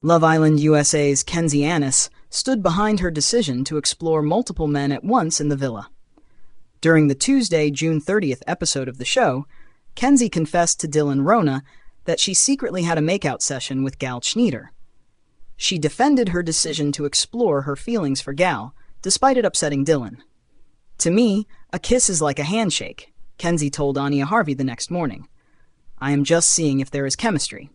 Love Island USA's Kenzie Annis stood behind her decision to explore multiple men at once in the villa. During the Tuesday, June 30th episode of the show, Kenzie confessed to Dylan Wrona that she secretly had a makeout session with Gal Tshnieder. She defended her decision to explore her feelings for Gal, despite it upsetting Dylan. "To me, a kiss is like a handshake," Kenzie told Anya Harvey the next morning. "I am just seeing if there is chemistry."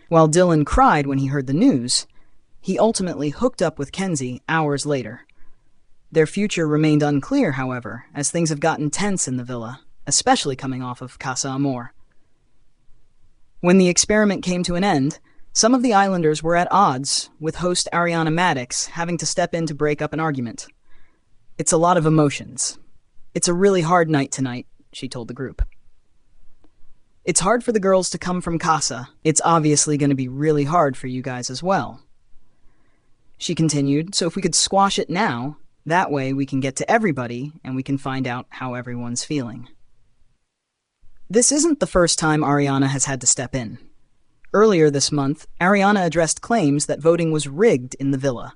While Dylan cried when he heard the news, he ultimately hooked up with Kenzie hours later. Their future remained unclear, however, as things have gotten tense in the villa, especially coming off of Casa Amor. When the experiment came to an end, some of the Islanders were at odds, with host Ariana Madix having to step in to break up an argument. "It's a lot of emotions. It's a really hard night tonight," she told the group. "It's hard for the girls to come from Casa. It's obviously going to be really hard for you guys as well." She continued, "So if we could squash it now, that way we can get to everybody and we can find out how everyone's feeling." This isn't the first time Ariana has had to step in. Earlier this month, Ariana addressed claims that voting was rigged in the villa.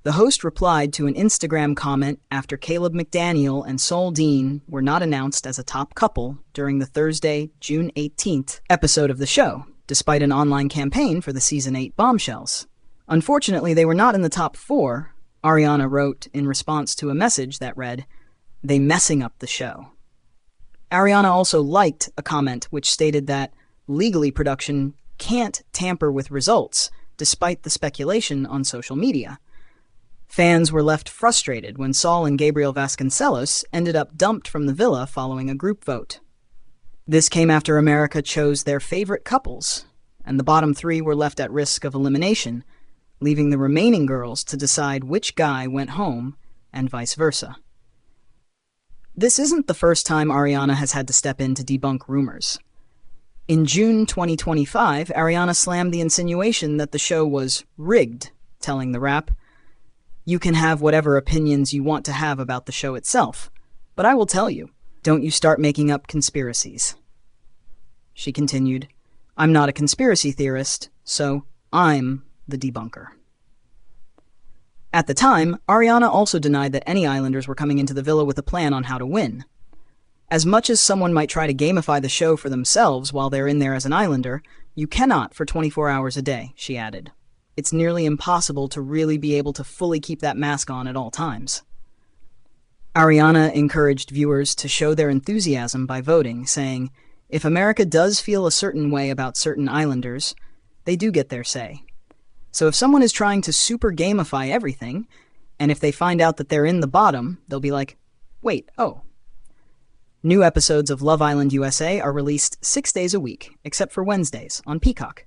The host replied to an Instagram comment after Caleb McDaniel and Sol Dean were not announced as a top couple during the Thursday, June 18th episode of the show, despite an online campaign for the Season 8 bombshells. "Unfortunately, they were not in the top 4, Ariana wrote in response to a message that read, "They messing up the show." Ariana also liked a comment which stated that legally production can't tamper with results, despite the speculation on social media. Fans were left frustrated when Sol and Gabriel Vasconcelos ended up dumped from the villa following a group vote. This came after America chose their favorite couples, and the bottom 3 were left at risk of elimination, leaving the remaining girls to decide which guy went home, and vice versa. This isn't the first time Ariana has had to step in to debunk rumors. In June 2025, Ariana slammed the insinuation that the show was rigged, telling the Wrap, "You can have whatever opinions you want to have about the show itself, but I will tell you, don't you start making up conspiracies." She continued, "I'm not a conspiracy theorist, so I'm the debunker." At the time, Ariana also denied that any Islanders were coming into the villa with a plan on how to win. "As much as someone might try to gamify the show for themselves while they're in there as an Islander, you cannot for 24 hours a day," she added. "It's nearly impossible to really be able to fully keep that mask on at all times." Ariana encouraged viewers to show their enthusiasm by voting, saying, "If America does feel a certain way about certain Islanders, they do get their say. So if someone is trying to super gamify everything, and if they find out that they're in the bottom, they'll be like, wait, oh." New episodes of Love Island USA are released 6 days a week, except for Wednesdays, on Peacock.